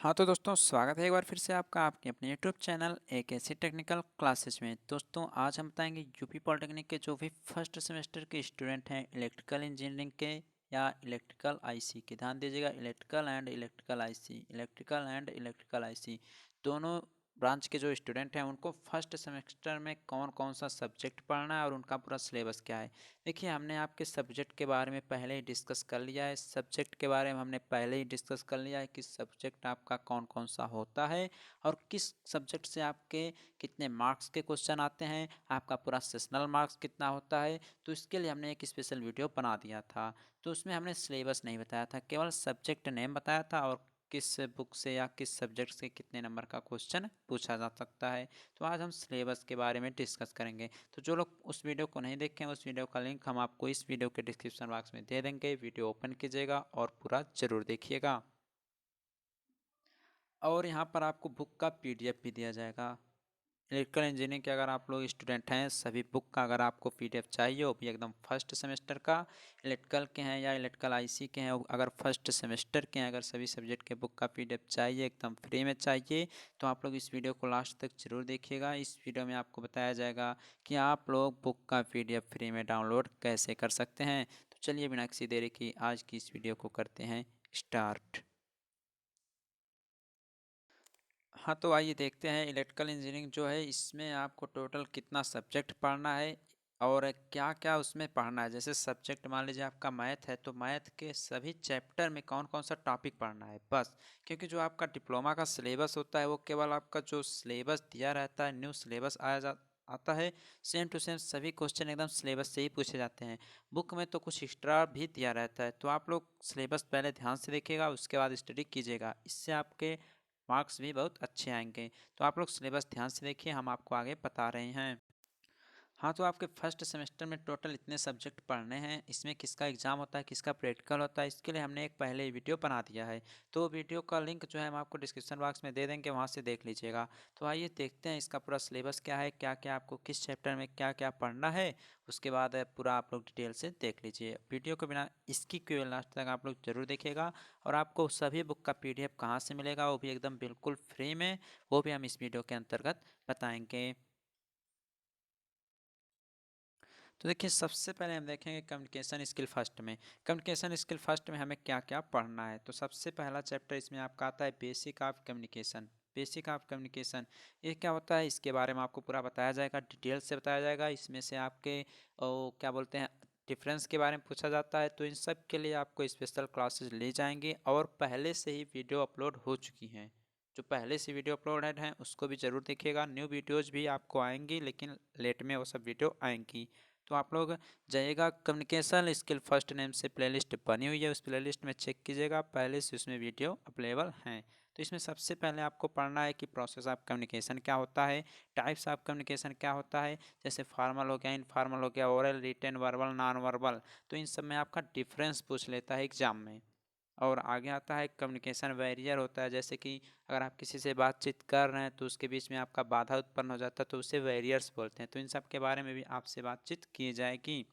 हाँ तो दोस्तों स्वागत है एक बार फिर से आपका आपके अपने यूट्यूब चैनल एक ऐसी टेक्निकल क्लासेस में। दोस्तों आज हम बताएंगे यूपी पॉलिटेक्निक के जो भी फर्स्ट सेमेस्टर के स्टूडेंट हैं इलेक्ट्रिकल इंजीनियरिंग के या इलेक्ट्रिकल आईसी के। ध्यान दीजिएगा, इलेक्ट्रिकल आईसी दोनों ब्रांच के जो स्टूडेंट हैं उनको फर्स्ट सेमेस्टर में कौन कौन सा सब्जेक्ट पढ़ना है और उनका पूरा सिलेबस क्या है। देखिए, हमने आपके सब्जेक्ट के बारे में पहले ही डिस्कस कर लिया है। सब्जेक्ट के बारे में हमने पहले ही डिस्कस कर लिया है कि सब्जेक्ट आपका कौन कौन सा होता है और किस सब्जेक्ट से आपके कितने मार्क्स के क्वेश्चन आते हैं, आपका पूरा सेशनल मार्क्स कितना होता है। तो इसके लिए हमने एक स्पेशल वीडियो बना दिया था। तो उसमें हमने सिलेबस नहीं बताया था, केवल सब्जेक्ट नेम बताया था और किस बुक से या किस सब्जेक्ट से कितने नंबर का क्वेश्चन पूछा जा सकता है। तो आज हम सिलेबस के बारे में डिस्कस करेंगे। तो जो लोग उस वीडियो को नहीं देखें, उस वीडियो का लिंक हम आपको इस वीडियो के डिस्क्रिप्शन बॉक्स में दे देंगे। वीडियो ओपन कीजिएगा और पूरा ज़रूर देखिएगा। और यहाँ पर आपको बुक का पीडीएफ भी दिया जाएगा। इलेक्ट्रिकल इंजीनियरिंग के अगर आप लोग स्टूडेंट हैं, सभी बुक का अगर आपको पीडीएफ चाहिए, वो भी एकदम फर्स्ट सेमेस्टर का, इलेक्ट्रिकल के हैं या इलेक्ट्रिकल आईसी के हैं, अगर फर्स्ट सेमेस्टर के हैं, अगर सभी सब्जेक्ट के बुक का पीडीएफ चाहिए, एकदम फ्री में चाहिए, तो आप लोग इस वीडियो को लास्ट तक जरूर देखिएगा। इस वीडियो में आपको बताया जाएगा कि आप लोग बुक का पीडीएफ फ्री में डाउनलोड कैसे कर सकते हैं। तो चलिए बिना किसी देरी की आज की इस वीडियो को करते हैं स्टार्ट। हाँ तो आइए देखते हैं इलेक्ट्रिकल इंजीनियरिंग जो है इसमें आपको टोटल कितना सब्जेक्ट पढ़ना है और क्या क्या उसमें पढ़ना है। जैसे सब्जेक्ट मान लीजिए आपका मैथ है, तो मैथ के सभी चैप्टर में कौन कौन सा टॉपिक पढ़ना है बस। क्योंकि जो आपका डिप्लोमा का सिलेबस होता है वो केवल आपका जो सिलेबस दिया रहता है, न्यू सिलेबस आता है, सेम टू सेम सभी क्वेश्चन एकदम सिलेबस से ही पूछे जाते हैं। बुक में तो कुछ एक्स्ट्रा भी दिया रहता है, तो आप लोग सिलेबस पहले ध्यान से देखिएगा, उसके बाद स्टडी कीजिएगा, इससे आपके मार्क्स भी बहुत अच्छे आएंगे। तो आप लोग सिलेबस ध्यान से देखिए, हम आपको आगे बता रहे हैं। हाँ तो आपके फर्स्ट सेमेस्टर में टोटल इतने सब्जेक्ट पढ़ने हैं। इसमें किसका एग्ज़ाम होता है, किसका प्रैक्टिकल होता है, इसके लिए हमने एक पहले ही वीडियो बना दिया है। तो वीडियो का लिंक जो है हम आपको डिस्क्रिप्शन बॉक्स में दे देंगे, वहाँ से देख लीजिएगा। तो आइए देखते हैं इसका पूरा सिलेबस क्या है, क्या क्या आपको किस चैप्टर में क्या क्या पढ़ना है। उसके बाद पूरा आप लोग डिटेल से देख लीजिए। वीडियो को बिना इसकी क्यों लास्ट तक आप लोग जरूर देखिएगा। और आपको सभी बुक का पीडीएफ कहाँ से मिलेगा, वो भी एकदम बिल्कुल फ्री में, वो भी हम इस वीडियो के अंतर्गत बताएंगे। तो देखिए, सबसे पहले हम देखेंगे कम्युनिकेशन स्किल फर्स्ट में। कम्युनिकेशन स्किल फर्स्ट में हमें क्या क्या पढ़ना है। तो सबसे पहला चैप्टर इसमें आपका आता है basic of communication. Basic of communication ये क्या होता है, इसके बारे में आपको पूरा बताया जाएगा, डिटेल से बताया जाएगा। इसमें से आपके क्या बोलते हैं, डिफरेंस के बारे में पूछा जाता है। तो इन सब के लिए आपको स्पेशल क्लासेस ले जाएंगे और पहले से ही वीडियो अपलोड हो चुकी हैं। जो पहले से वीडियो अपलोडेड हैं उसको भी ज़रूर देखिएगा। न्यू वीडियोज़ भी आपको आएंगी, लेकिन लेट में वो सब वीडियो आएंगी। तो आप लोग जाइएगा, कम्युनिकेशन स्किल फर्स्ट नेम से प्लेलिस्ट बनी हुई है, उस प्लेलिस्ट में चेक कीजिएगा, पहले से उसमें वीडियो अवेलेबल हैं। तो इसमें सबसे पहले आपको पढ़ना है कि प्रोसेस ऑफ कम्युनिकेशन क्या होता है, टाइप्स ऑफ कम्युनिकेशन क्या होता है। जैसे फॉर्मल हो गया, इनफॉर्मल हो गया, oral, written, verbal, non verbal. तो इन सब में आपका डिफरेंस पूछ लेता है एग्जाम में। और आगे आता है कम्युनिकेशन बैरियर होता है। जैसे कि अगर आप किसी से बातचीत कर रहे हैं तो उसके बीच में आपका बाधा उत्पन्न हो जाता है, तो उसे बैरियर्स बोलते हैं। तो इन सब के बारे में भी आपसे बातचीत की जाएगी।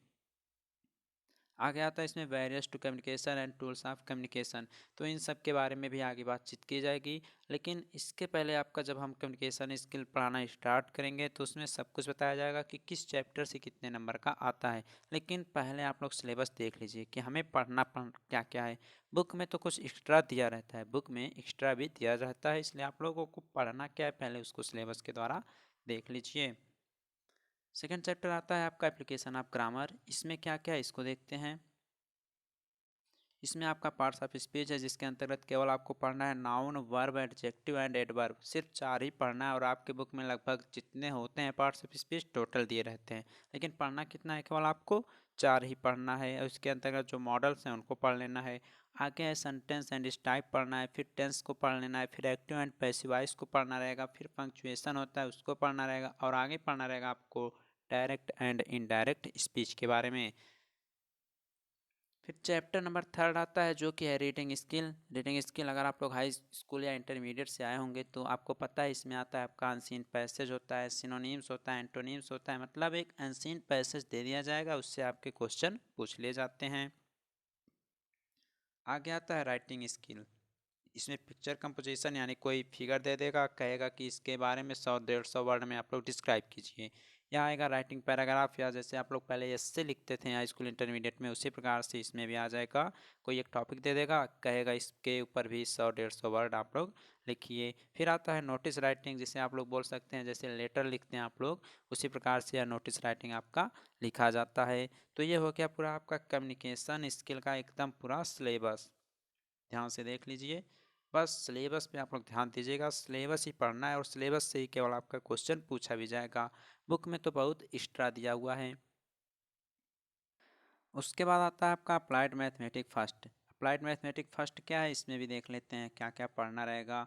आगे आता है इसमें barriers to communication and tools of communication. तो इन सब के बारे में भी आगे बातचीत की जाएगी। लेकिन इसके पहले आपका जब हम कम्युनिकेशन स्किल पढ़ाना स्टार्ट करेंगे तो उसमें सब कुछ बताया जाएगा कि किस चैप्टर से कितने नंबर का आता है। लेकिन पहले आप लोग सिलेबस देख लीजिए कि हमें पढ़ना क्या क्या है। बुक में तो कुछ एक्स्ट्रा दिया रहता है, बुक में एक्स्ट्रा भी दिया रहता है, इसलिए आप लोगों को पढ़ना क्या है पहले उसको सिलेबस के द्वारा देख लीजिए। सेकेंड चैप्टर आता है आपका एप्लीकेशन ऑफ ग्रामर। इसमें क्या क्या है इसको देखते हैं। इसमें आपका पार्ट्स ऑफ स्पीच है, जिसके अंतर्गत केवल आपको पढ़ना है noun, verb, adjective and adverb. सिर्फ 4 ही पढ़ना है और आपके बुक में लगभग जितने होते हैं पार्ट्स ऑफ स्पीच टोटल दिए रहते हैं। लेकिन पढ़ना कितना है, केवल आपको 4 ही पढ़ना है। और इसके अंतर्गत जो मॉडल्स हैं उनको पढ़ लेना है। आगे है सेंटेंस एंड टाइप पढ़ना है, फिर टेंस को पढ़ लेना है, फिर एक्टिव एंड पैसिव वॉइस को पढ़ना रहेगा, फिर पंक्चुएशन होता है उसको पढ़ना रहेगा, और आगे पढ़ना रहेगा आपको डायरेक्ट एंड इनडायरेक्ट स्पीच के बारे में। फिर चैप्टर नंबर थर्ड आता है जो कि है रीडिंग स्किल। रीडिंग स्किल अगर आप लोग हाई स्कूल या इंटरमीडिएट से आए होंगे तो आपको पता है, इसमें आता है आपका अनसीन पैसेज होता है, सिनोनिम्स होता है, एंटोनिम्स होता है। मतलब एक अनसीन पैसेज दे दिया जाएगा, उससे आपके क्वेश्चन पूछ लिए जाते हैं। आगे आता है राइटिंग स्किल। इसमें पिक्चर कंपोजिशन यानी कोई फिगर दे देगा, कहेगा कि इसके बारे में 100-150 वर्ड में आप लोग डिस्क्राइब कीजिए। या आएगा राइटिंग पैराग्राफ, या जैसे आप लोग पहले एस्से लिखते थे हाई स्कूल इंटरमीडिएट में, उसी प्रकार से इसमें भी आ जाएगा। कोई एक टॉपिक दे देगा, कहेगा इसके ऊपर भी 100-150 वर्ड आप लोग लिखिए। फिर आता है नोटिस राइटिंग, जिसे आप लोग बोल सकते हैं जैसे लेटर लिखते हैं आप लोग, उसी प्रकार से यह नोटिस राइटिंग आपका लिखा जाता है। तो ये हो गया पूरा आपका कम्युनिकेशन स्किल का एकदम पूरा सिलेबस। ध्यान से देख लीजिए, बस सिलेबस पे आप लोग ध्यान दीजिएगा, सिलेबस ही पढ़ना है और सिलेबस से ही केवल आपका क्वेश्चन पूछा भी जाएगा। बुक में तो बहुत एक्स्ट्रा दिया हुआ है। उसके बाद आता है आपका applied mathematic first. Applied mathematic first क्या है, इसमें भी देख लेते हैं क्या क्या पढ़ना रहेगा।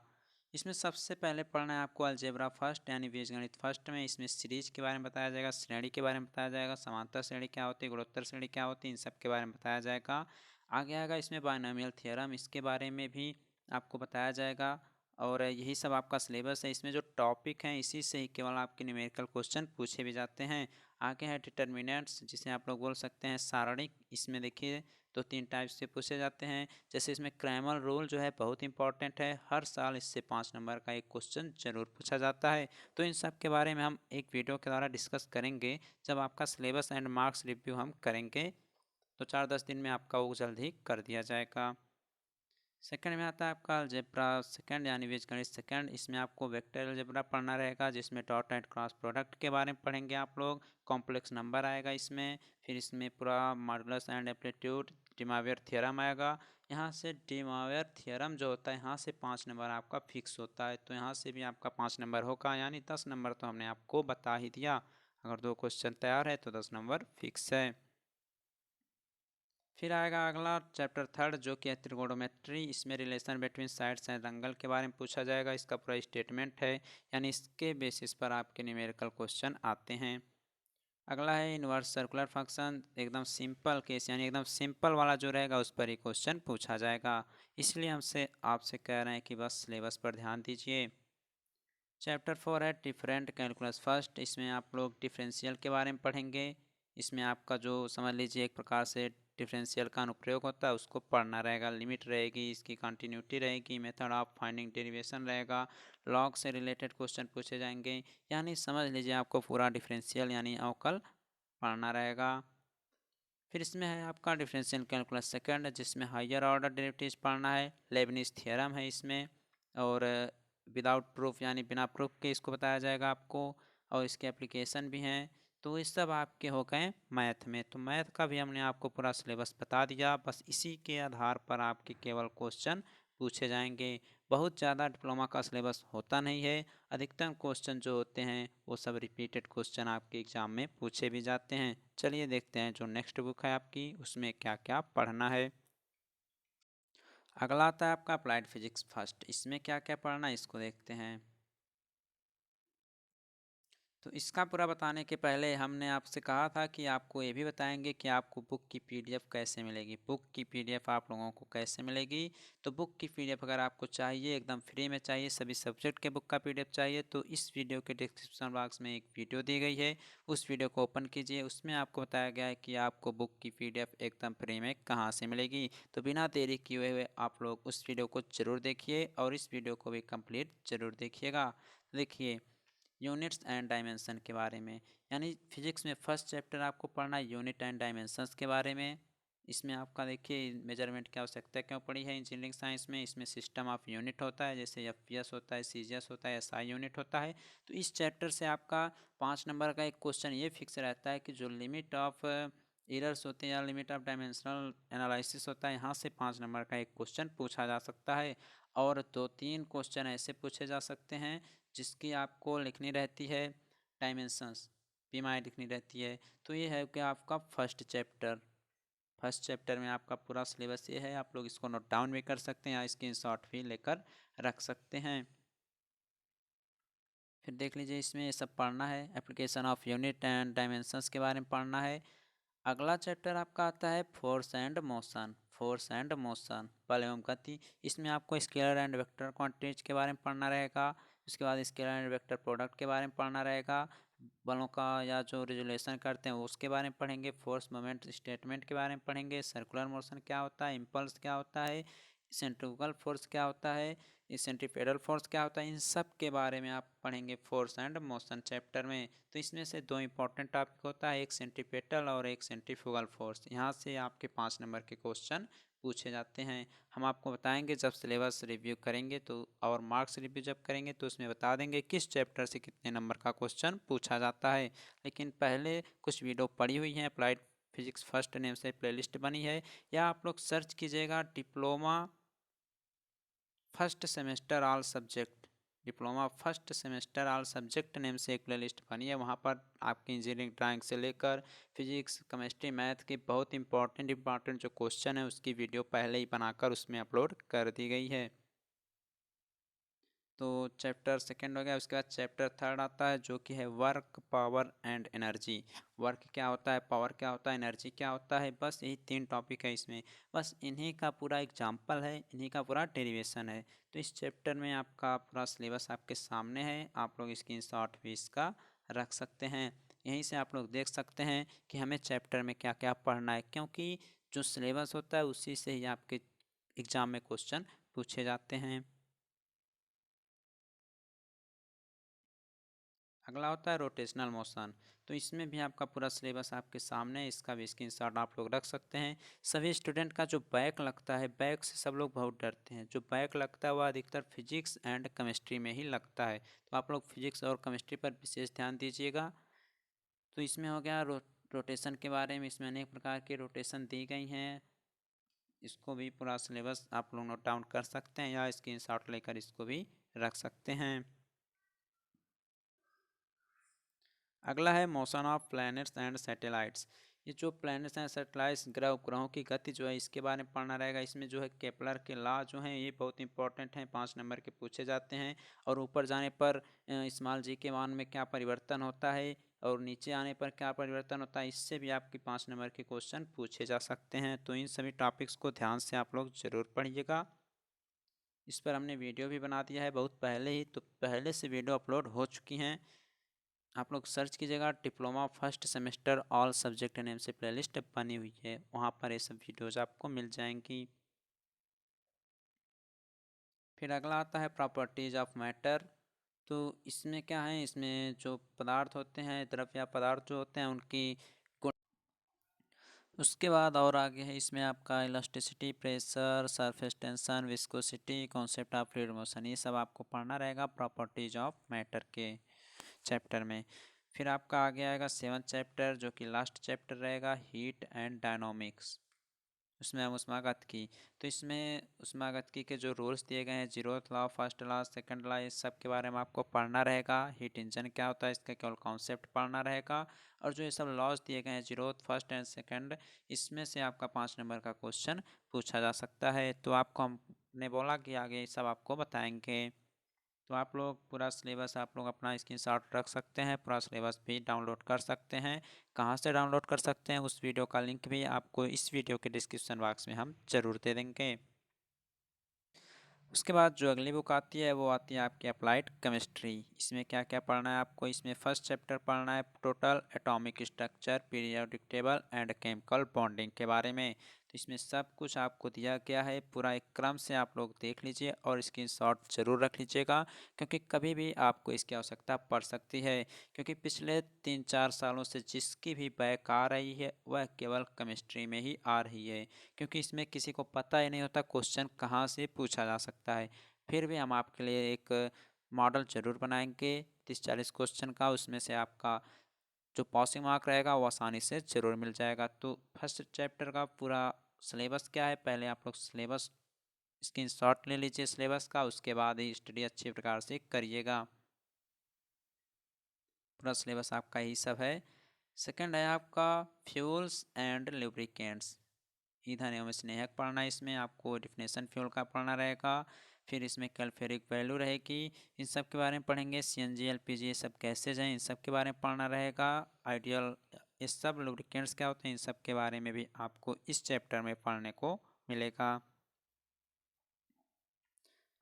इसमें सबसे पहले पढ़ना है आपको अलजेब्रा फर्स्ट यानी बीजगणित फर्स्ट में। इसमें सीरीज के बारे में बताया जाएगा, श्रेणी के बारे में बताया जाएगा, समांतर श्रेणी क्या होती है, गुणोत्तर श्रेणी क्या होती है, इन सब के बारे में बताया जाएगा। आगे आएगा इसमें बायनोमियल थ्योरम, इसके बारे में भी आपको बताया जाएगा। और यही सब आपका सिलेबस है। इसमें जो टॉपिक हैं इसी से ही केवल आपके न्यूमेरिकल क्वेश्चन पूछे भी जाते हैं। आगे है डिटर्मिनेंट्स, जिसे आप लोग बोल सकते हैं सारणिक। इसमें देखिए तो 3 टाइप से पूछे जाते हैं। जैसे इसमें क्रैमर रूल जो है बहुत इंपॉर्टेंट है, हर साल इससे 5 नंबर का एक क्वेश्चन जरूर पूछा जाता है। तो इन सब के बारे में हम एक वीडियो के द्वारा डिस्कस करेंगे जब आपका सिलेबस एंड मार्क्स रिव्यू हम करेंगे, तो 4-10 दिन में आपका वो जल्द ही कर दिया जाएगा। सेकंड में आता है आपका अलजेब्रा सेकंड यानी बीजगणित सेकंड। इसमें आपको वेक्टर अलजेब्रा पढ़ना रहेगा, जिसमें डॉट एंड क्रॉस प्रोडक्ट के बारे में पढ़ेंगे आप लोग। कॉम्प्लेक्स नंबर आएगा इसमें, फिर इसमें पूरा मॉडुलस एंड एम्पलीट्यूड, डिमॉवियर थ्योरम आएगा। यहाँ से डिमॉवियर थ्योरम जो होता है यहाँ से 5 नंबर आपका फिक्स होता है, तो यहाँ से भी आपका 5 नंबर होगा, यानी 10 नंबर तो हमने आपको बता ही दिया। अगर 2 क्वेश्चन तैयार है तो 10 नंबर फिक्स है। फिर आएगा अगला चैप्टर थर्ड, जो कि है त्रिगोनोमेट्री। इसमें relation between sides and angle के बारे में पूछा जाएगा। इसका पूरा स्टेटमेंट है, यानी इसके बेसिस पर आपके न्यूमेरिकल क्वेश्चन आते हैं। अगला है इनवर्स सर्कुलर फंक्शन, एकदम सिंपल केस यानी एकदम सिंपल वाला जो रहेगा उस पर ही क्वेश्चन पूछा जाएगा। इसलिए हमसे आपसे कह रहे हैं कि बस सिलेबस पर ध्यान दीजिए। चैप्टर 4 है डिफरेंट कैलकुलस फर्स्ट। इसमें आप लोग डिफरेंशियल के बारे में पढ़ेंगे। इसमें आपका जो समझ लीजिए एक प्रकार से डिफरेंशियल का अनुप्रयोग होता है उसको पढ़ना रहेगा। लिमिट रहेगी, इसकी कंटिन्यूटी रहेगी, मेथड ऑफ फाइंडिंग डेरिवेशन रहेगा, लॉग से रिलेटेड क्वेश्चन पूछे जाएंगे। यानी समझ लीजिए आपको पूरा डिफरेंशियल यानी अवकल पढ़ना रहेगा। फिर इसमें है आपका डिफरेंशियल कैलकुलस सेकंड, जिसमें हायर ऑर्डर डेरिवेटिव्स पढ़ना है। लेबनिज थ्योरम है इसमें, और विदाउट प्रूफ यानी बिना प्रूफ के इसको बताया जाएगा आपको, और इसके एप्लीकेशन भी हैं। तो ये सब आपके हो गए मैथ में। तो मैथ का भी हमने आपको पूरा सिलेबस बता दिया, बस इसी के आधार पर आपके केवल क्वेश्चन पूछे जाएंगे। बहुत ज़्यादा डिप्लोमा का सिलेबस होता नहीं है। अधिकतर क्वेश्चन जो होते हैं वो सब रिपीटेड क्वेश्चन आपके एग्जाम में पूछे भी जाते हैं। चलिए देखते हैं जो नेक्स्ट बुक है आपकी उसमें क्या क्या पढ़ना है। अगला आता है आपका अप्लाइड फिजिक्स फर्स्ट। इसमें क्या क्या पढ़ना है इसको देखते हैं। तो इसका पूरा बताने के पहले हमने आपसे कहा था कि आपको ये भी बताएंगे कि आपको बुक की पीडीएफ कैसे मिलेगी। बुक की पीडीएफ आप लोगों को कैसे मिलेगी, तो बुक की पीडीएफ अगर आपको चाहिए एकदम फ्री में चाहिए, सभी सब्जेक्ट के बुक का पीडीएफ चाहिए, तो इस वीडियो के डिस्क्रिप्शन बॉक्स में एक वीडियो दी गई है, उस वीडियो को ओपन कीजिए। उसमें आपको बताया गया है कि आपको बुक की पीडीएफ एकदम फ्री में कहाँ से मिलेगी। तो बिना देरी किए हुए आप लोग उस वीडियो को ज़रूर देखिए और इस वीडियो को भी कंप्लीट ज़रूर देखिएगा। देखिए यूनिट्स एंड डायमेंशन के बारे में, यानी फिजिक्स में फर्स्ट चैप्टर आपको पढ़ना है यूनिट एंड डायमेंशंस के बारे में। इसमें आपका देखिए मेजरमेंट की आवश्यकता क्यों पड़ी है इंजीनियरिंग साइंस में। इसमें सिस्टम ऑफ यूनिट होता है, जैसे एफपीएस होता है, सीजीएस होता है, एसआई यूनिट होता है। तो इस चैप्टर से आपका 5 नंबर का एक क्वेश्चन ये फिक्स रहता है कि जो लिमिट ऑफ एरर्स होते हैं या लिमिट ऑफ डायमेंशनल एनालिसिस होता है, यहाँ से 5 नंबर का एक क्वेश्चन पूछा जा सकता है। और 2-3 क्वेश्चन ऐसे पूछे जा सकते हैं जिसकी आपको लिखनी रहती है डायमेंशंस, पीएमआई लिखनी रहती है। तो ये है कि आपका फर्स्ट चैप्टर में आपका पूरा सिलेबस ये है। आप लोग इसको नोट डाउन भी कर सकते हैं या स्क्रीनशॉट भी लेकर रख सकते हैं। फिर देख लीजिए इसमें ये सब पढ़ना है, application of unit and dimensions के बारे में पढ़ना है। अगला चैप्टर आपका आता है force and motion. Force and motion, बल एवं गति। इसमें आपको स्केलर एंड वेक्टर क्वांटिटीज के बारे में पढ़ना रहेगा। उसके बाद स्केलर एंड वेक्टर प्रोडक्ट के बारे में पढ़ना रहेगा। बलों का या जो रिजोल्यूशन करते हैं उसके बारे में पढ़ेंगे। फोर्स मोमेंट स्टेटमेंट के बारे में पढ़ेंगे। सर्कुलर मोशन क्या होता है, इम्पल्स क्या होता है, सेंट्रीफ्यूगल फोर्स क्या होता है, सेंट्रीपेटल फोर्स क्या होता है, इन सब के बारे में आप पढ़ेंगे फोर्स एंड मोशन चैप्टर में। तो इसमें से दो इंपॉर्टेंट टॉपिक होता है, एक सेंट्रीपेटल और एक सेंट्रीफ्यूगल फोर्स। यहाँ से आपके 5 नंबर के क्वेश्चन पूछे जाते हैं। हम आपको बताएंगे जब सिलेबस रिव्यू करेंगे तो, और मार्क्स रिव्यू जब करेंगे तो उसमें बता देंगे किस चैप्टर से कितने नंबर का क्वेश्चन पूछा जाता है। लेकिन पहले कुछ वीडियो पड़ी हुई हैं, अप्लाइड फिजिक्स फर्स्ट नेम से प्लेलिस्ट बनी है, या आप लोग सर्च कीजिएगा diploma first semester all subject, diploma first semester all subject name से एक प्लेलिस्ट बनी है। वहाँ पर आपकी इंजीनियरिंग ड्राइंग से लेकर फिजिक्स केमिस्ट्री मैथ के बहुत इंपॉर्टेंट जो क्वेश्चन है उसकी वीडियो पहले ही बनाकर उसमें अपलोड कर दी गई है। तो चैप्टर सेकंड हो गया। उसके बाद चैप्टर थर्ड आता है जो कि है work, power and energy. Work क्या होता है, पावर क्या होता है, एनर्जी क्या होता है, बस यही 3 टॉपिक है इसमें। बस इन्हीं का पूरा एग्जाम्पल है, इन्हीं का पूरा डेरिवेशन है। तो इस चैप्टर में आपका पूरा सिलेबस आपके सामने है, आप लोग स्क्रीनशॉट भी इसका रख सकते हैं। यहीं से आप लोग देख सकते हैं कि हमें चैप्टर में क्या क्या पढ़ना है, क्योंकि जो सिलेबस होता है उसी से ही आपके एग्ज़ाम में क्वेश्चन पूछे जाते हैं। अगला होता है रोटेशनल मोशन। तो इसमें भी आपका पूरा सिलेबस आपके सामने है, इसका भी स्क्रीनशॉट आप लोग रख सकते हैं। सभी स्टूडेंट का जो बैक लगता है, बैक से सब लोग बहुत डरते हैं, जो बैक लगता है वह अधिकतर फिजिक्स एंड केमिस्ट्री में ही लगता है। तो आप लोग फिजिक्स और केमिस्ट्री पर विशेष ध्यान दीजिएगा। तो इसमें हो गया रोटेशन के बारे में, इसमें अनेक प्रकार की रोटेशन दी गई हैं। इसको भी पूरा सिलेबस आप लोग नोट डाउन कर सकते हैं या स्क्रीनशॉट लेकर इसको भी रख सकते हैं। अगला है motion of planets and satellites. ये जो प्लैनेट्स एंड सैटेलाइट्स, ग्रह उपग्रहों की गति जो है इसके बारे में पढ़ना रहेगा। इसमें जो है केपलर के लॉ जो हैं ये बहुत इंपॉर्टेंट हैं, 5 नंबर के पूछे जाते हैं। और ऊपर जाने पर स्मॉल जी के मान में क्या परिवर्तन होता है और नीचे आने पर क्या परिवर्तन होता है, इससे भी आपके 5 नंबर के क्वेश्चन पूछे जा सकते हैं। तो इन सभी टॉपिक्स को ध्यान से आप लोग ज़रूर पढ़िएगा। इस पर हमने वीडियो भी बना दिया है बहुत पहले ही, तो पहले से वीडियो अपलोड हो चुकी हैं। आप लोग सर्च कीजिएगा diploma first semester all subject name से प्लेलिस्ट बनी हुई है, वहाँ पर ये सब वीडियोज़ आपको मिल जाएंगी। फिर अगला आता है प्रॉपर्टीज ऑफ मैटर। तो इसमें क्या है, इसमें जो पदार्थ होते हैं, द्रव्य पदार्थ जो होते हैं उनकी गुण। उसके बाद और आगे है इसमें आपका elasticity, pressure, surface tension, viscosity, concept of fluid motion, ये सब आपको पढ़ना रहेगा प्रॉपर्टीज ऑफ मैटर के चैप्टर में। फिर आपका आगे आएगा 7th चैप्टर जो कि लास्ट चैप्टर रहेगा, हीट एंड डायनामिक्स। उसमें हम ऊष्मागतिकी। तो इसमें ऊष्मागतिकी के जो रूल्स दिए गए हैं, zeroth law, first law, second law, इस सब के बारे में आपको पढ़ना रहेगा। हीट इंजन क्या होता है इसका केवल कॉन्सेप्ट पढ़ना रहेगा। और जो ये सब लॉज दिए गए हैं जीरोथ, फर्स्ट एंड सेकंड, इसमें से आपका 5 नंबर का क्वेश्चन पूछा जा सकता है। तो आपको हमने बोला कि आगे ये सब आपको बताएंगे। तो आप लोग पूरा सिलेबस आप लोग अपना स्क्रीनशॉट रख सकते हैं, पूरा सिलेबस भी डाउनलोड कर सकते हैं। कहाँ से डाउनलोड कर सकते हैं उस वीडियो का लिंक भी आपको इस वीडियो के डिस्क्रिप्शन बॉक्स में हम ज़रूर दे देंगे। उसके बाद जो अगली बुक आती है वो आती है आपकी अप्लाइड केमिस्ट्री। इसमें क्या क्या पढ़ना है आपको, इसमें फर्स्ट चैप्टर पढ़ना है total atomic structure, periodic table and chemical bonding के बारे में। तो इसमें सब कुछ आपको दिया गया है, पूरा एक क्रम से आप लोग देख लीजिए और स्क्रीनशॉट ज़रूर रख लीजिएगा, क्योंकि कभी भी आपको इसकी आवश्यकता पड़ सकती है। क्योंकि पिछले 3-4 सालों से जिसकी भी बैक आ रही है वह केवल केमिस्ट्री में ही आ रही है, क्योंकि इसमें किसी को पता ही नहीं होता क्वेश्चन कहाँ से पूछा जा सकता है। फिर भी हम आपके लिए एक मॉडल ज़रूर बनाएंगे 30-40 क्वेश्चन का, उसमें से आपका जो पासिंग मार्क रहेगा वो आसानी से ज़रूर मिल जाएगा। तो फर्स्ट चैप्टर का पूरा सिलेबस क्या है, पहले आप लोग सिलेबस स्क्रीनशॉट ले लीजिए सिलेबस का, उसके बाद ही स्टडी अच्छी प्रकार से करिएगा। पूरा सिलेबस आपका यही सब है। सेकंड है आपका फ्यूल्स एंड लुब्रिकेंट्स, ईंधन एवं स्नेहक पढ़ना है। इसमें आपको डिफिनेशन फ्यूल का पढ़ना रहेगा। फिर इसमें कैलोरीफिक वैल्यू रहेगी, इन सब के बारे में पढ़ेंगे। सीएनजी, एलपीजी, ये सब गैसेज हैं, इन सब के बारे में पढ़ना रहेगा। आइडियल, ये सब लुब्रिकेंट्स क्या होते हैं, इन सब के बारे में भी आपको इस चैप्टर में पढ़ने को मिलेगा।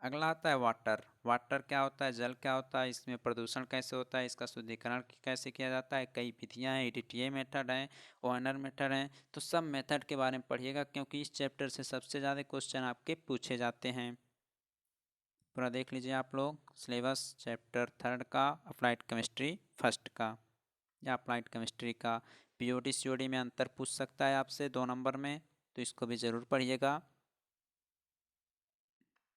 अगला आता है वाटर। वाटर क्या होता है, जल क्या होता है, इसमें प्रदूषण कैसे होता है, इसका शुद्धिकरण कैसे किया जाता है, कई विधियां हैं, ईडीटीए मेथड है, ओएनआर मेथड है। तो सब मेथड के बारे में पढ़िएगा, क्योंकि इस चैप्टर से सबसे ज़्यादा क्वेश्चन आपके पूछे जाते हैं। पूरा देख लीजिए आप लोग सिलेबस चैप्टर 3 का, अप्लाइड केमिस्ट्री फर्स्ट का या अप्लाइड केमिस्ट्री का। पीओडी सीओडी में अंतर पूछ सकता है आपसे 2 नंबर में, तो इसको भी ज़रूर पढ़िएगा।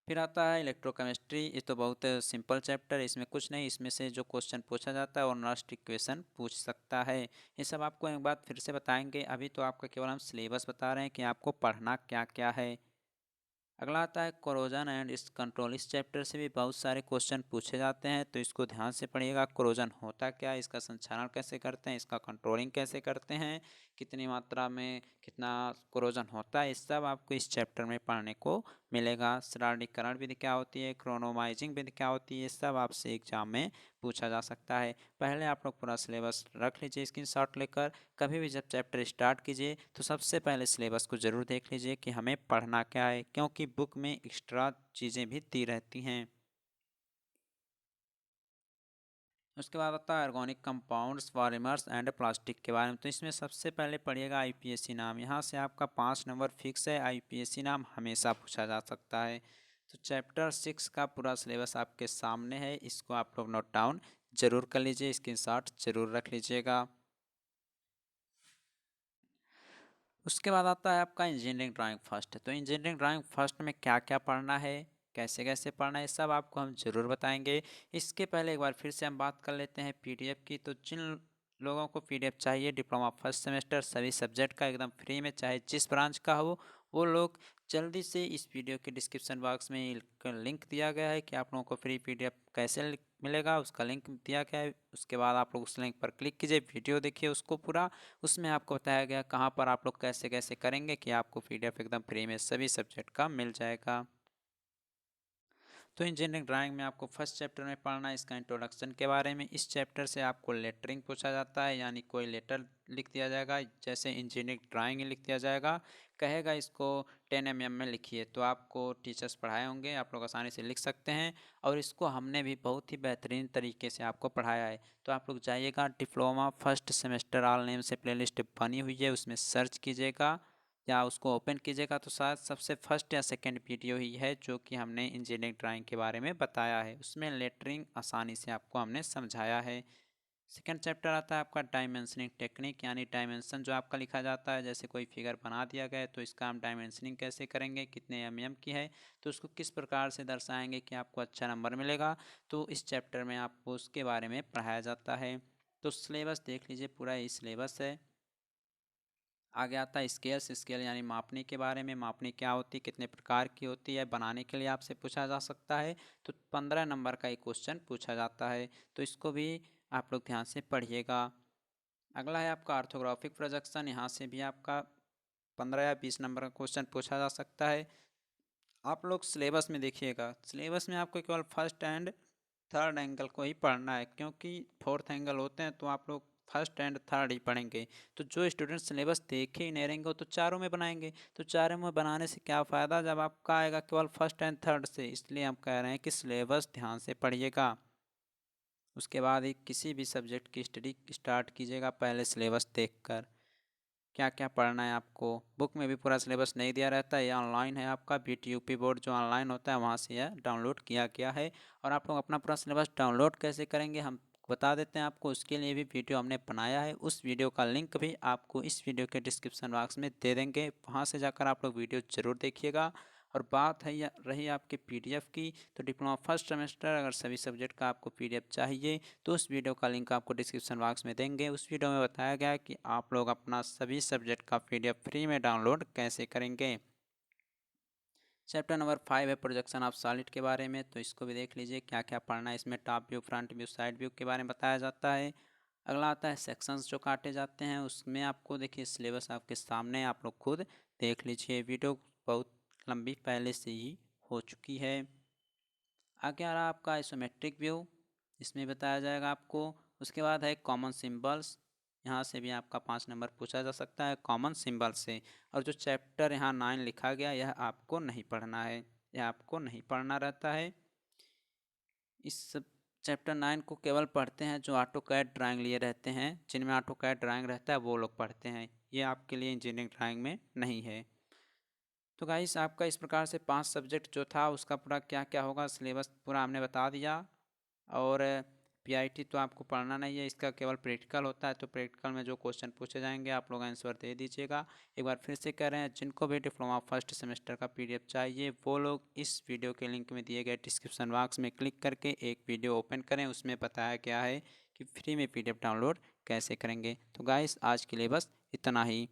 फिर आता है इलेक्ट्रोकेमिस्ट्री। ये तो बहुत सिंपल चैप्टर है, इसमें कुछ नहीं, इसमें से जो क्वेश्चन पूछा जाता है और लास्ट इक्वेशन पूछ सकता है। ये सब आपको एक बात फिर से बताएंगे, अभी तो आपका केवल हम सिलेबस बता रहे हैं कि आपको पढ़ना क्या क्या है। अगला आता है कोरोजन एंड इस कंट्रोल। इस चैप्टर से भी बहुत सारे क्वेश्चन पूछे जाते हैं, तो इसको ध्यान से पढ़िएगा। कोरोजन होता क्या है, इसका संचालन कैसे करते हैं, इसका कंट्रोलिंग कैसे करते हैं, कितनी मात्रा में कितना कोरोजन होता है, इस सब आपको इस चैप्टर में पढ़ने को मिलेगा। सरलीकरण विधि क्या होती है, क्रोनोमाइजिंग विधि क्या होती है, ये सब आपसे एग्जाम में पूछा जा सकता है। पहले आप लोग पूरा सिलेबस रख लीजिए स्क्रीनशॉट लेकर। कभी भी जब चैप्टर स्टार्ट कीजिए तो सबसे पहले सिलेबस को ज़रूर देख लीजिए कि हमें पढ़ना क्या है, क्योंकि बुक में एक्स्ट्रा चीज़ें भी दी रहती हैं। उसके बाद आता है organic compounds, polymers and plastic के बारे में। तो इसमें सबसे पहले पढ़िएगा आईपीएससी नाम। यहाँ से आपका 5 नंबर फिक्स है, आईपीएससी नाम हमेशा पूछा जा सकता है। तो चैप्टर 6 का पूरा सिलेबस आपके सामने है, इसको आप लोग नोट डाउन जरूर कर लीजिए, स्क्रीनशॉट जरूर रख लीजिएगा। उसके बाद आता है आपका इंजीनियरिंग ड्राइंग फर्स्ट। तो इंजीनियरिंग ड्राइंग फर्स्ट में क्या क्या पढ़ना है, कैसे कैसे पढ़ना है, सब आपको हम ज़रूर बताएंगे। इसके पहले एक बार फिर से हम बात कर लेते हैं पीडीएफ की। तो जिन लोगों को पीडीएफ चाहिए डिप्लोमा फर्स्ट सेमेस्टर सभी सब्जेक्ट का एकदम फ्री में, चाहे जिस ब्रांच का हो, वो लोग जल्दी से इस वीडियो के डिस्क्रिप्शन बॉक्स में लिंक दिया गया है कि आप लोगों को फ्री पीडीएफ कैसे मिलेगा, उसका लिंक दिया गया है। उसके बाद आप लोग उस लिंक पर क्लिक कीजिए, वीडियो देखिए उसको पूरा। उसमें आपको बताया गया कहाँ पर आप लोग कैसे कैसे करेंगे कि आपको पीडीएफ एकदम फ्री में सभी सब्जेक्ट का मिल जाएगा। तो इंजीनियरिंग ड्राइंग में आपको फर्स्ट चैप्टर में पढ़ना है इसका इंट्रोडक्शन के बारे में। इस चैप्टर से आपको लेटरिंग पूछा जाता है, यानी कोई लेटर लिख दिया जाएगा, जैसे इंजीनियरिंग ड्राइंग लिख दिया जाएगा, कहेगा इसको 10 mm में लिखिए, तो आपको टीचर्स पढ़ाए होंगे, आप लोग आसानी से लिख सकते हैं। और इसको हमने भी बहुत ही बेहतरीन तरीके से आपको पढ़ाया है। तो आप लोग जाइएगा diploma first semester all name से प्लेलिस्ट बनी हुई है, उसमें सर्च कीजिएगा या उसको ओपन कीजिएगा, तो शायद सबसे फर्स्ट या सेकंड वीडियो ही है जो कि हमने इंजीनियरिंग ड्राइंग के बारे में बताया है। उसमें लेटरिंग आसानी से आपको हमने समझाया है। सेकंड चैप्टर आता है आपका डायमेंशनिंग टेक्निक, यानी डायमेंशन जो आपका लिखा जाता है, जैसे कोई फिगर बना दिया गया है तो इसका हम डायमेंशनिंग कैसे करेंगे, कितने mm की है, तो उसको किस प्रकार से दर्शाएंगे कि आपको अच्छा नंबर मिलेगा, तो इस चैप्टर में आपको उसके बारे में पढ़ाया जाता है। तो सिलेबस देख लीजिए, पूरा ही सिलेबस है। आगे आता है स्केल्स। स्केल यानी मापने के बारे में, मापने क्या होती है, कितने प्रकार की होती है, बनाने के लिए आपसे पूछा जा सकता है। तो 15 नंबर का एक क्वेश्चन पूछा जाता है, तो इसको भी आप लोग ध्यान से पढ़िएगा। अगला है आपका ऑर्थोग्राफिक प्रोजेक्शन। यहाँ से भी आपका 15 या 20 नंबर का क्वेश्चन पूछा जा सकता है। आप लोग सिलेबस में देखिएगा, सिलेबस में आपको केवल फर्स्ट एंड थर्ड एंगल को ही पढ़ना है, क्योंकि फोर्थ एंगल होते हैं तो आप लोग फर्स्ट एंड थर्ड ही पढ़ेंगे। तो जो स्टूडेंट सिलेबस देखे ही नहीं रहेंगे वो तो चारों में बनाएंगे, तो चारों में बनाने से क्या फ़ायदा जब आपका आएगा केवल फर्स्ट एंड थर्ड से। इसलिए हम कह रहे हैं कि सिलेबस ध्यान से पढ़िएगा। उसके बाद ही किसी भी सब्जेक्ट की स्टडी स्टार्ट कीजिएगा पहले सिलेबस देखकर क्या क्या पढ़ना है आपको। बुक में भी पूरा सिलेबस नहीं दिया रहता है, ये ऑनलाइन है आपका बीटीयूपी बोर्ड जो ऑनलाइन होता है वहाँ से यह डाउनलोड किया गया है। और आप लोग अपना पूरा सिलेबस डाउनलोड कैसे करेंगे हम बता देते हैं आपको, उसके लिए भी वीडियो हमने बनाया है। उस वीडियो का लिंक भी आपको इस वीडियो के डिस्क्रिप्शन बॉक्स में दे देंगे, वहाँ से जाकर आप लोग वीडियो ज़रूर देखिएगा। और बात है या रही आपके पीडीएफ की, तो डिप्लोमा फर्स्ट सेमेस्टर अगर सभी सब्जेक्ट का आपको पीडीएफ चाहिए तो उस वीडियो का लिंक आपको डिस्क्रिप्शन बॉक्स में देंगे। उस वीडियो में बताया गया है कि आप लोग अपना सभी सब्जेक्ट का पीडीएफ फ्री में डाउनलोड कैसे करेंगे। चैप्टर नंबर 5 है प्रोजेक्शन ऑफ सॉलिड के बारे में, तो इसको भी देख लीजिए क्या क्या पढ़ना है। इसमें top view, front view, side view के बारे में बताया जाता है। अगला आता है सेक्शंस जो काटे जाते हैं, उसमें आपको देखिए सिलेबस आपके सामने, आप लोग खुद देख लीजिए। वीडियो बहुत लंबी पहले से ही हो चुकी है। आगे आ रहा आपका आइसोमेट्रिक व्यू, इसमें बताया जाएगा आपको। उसके बाद है कॉमन सिंबल्स, यहाँ से भी आपका 5 नंबर पूछा जा सकता है कॉमन सिंबल से। और जो चैप्टर यहाँ 9 लिखा गया यह आपको नहीं पढ़ना है। ये आपको नहीं पढ़ना रहता है। इस चैप्टर 9 को केवल पढ़ते हैं जो ऑटो कैड ड्राइंग लिए रहते हैं, जिनमें ऑटो कैड ड्राइंग रहता है वो लोग पढ़ते हैं, ये आपके लिए इंजीनियरिंग ड्राइंग में नहीं है। तो गाइस आपका इस प्रकार से 5 सब्जेक्ट जो था उसका पूरा क्या क्या होगा सिलेबस पूरा हमने बता दिया। और पीआईटी तो आपको पढ़ना नहीं है, इसका केवल प्रैक्टिकल होता है, तो प्रैक्टिकल में जो क्वेश्चन पूछे जाएंगे आप लोग आंसर दे दीजिएगा। एक बार फिर से कह रहे हैं, जिनको भी डिप्लोमा फर्स्ट सेमेस्टर का पीडीएफ चाहिए वो लोग इस वीडियो के लिंक में दिए गए डिस्क्रिप्शन बॉक्स में क्लिक करके एक वीडियो ओपन करें, उसमें बताया गया है कि फ्री में पीडीएफ डाउनलोड कैसे करेंगे। तो गाइस आज के लिए बस इतना ही।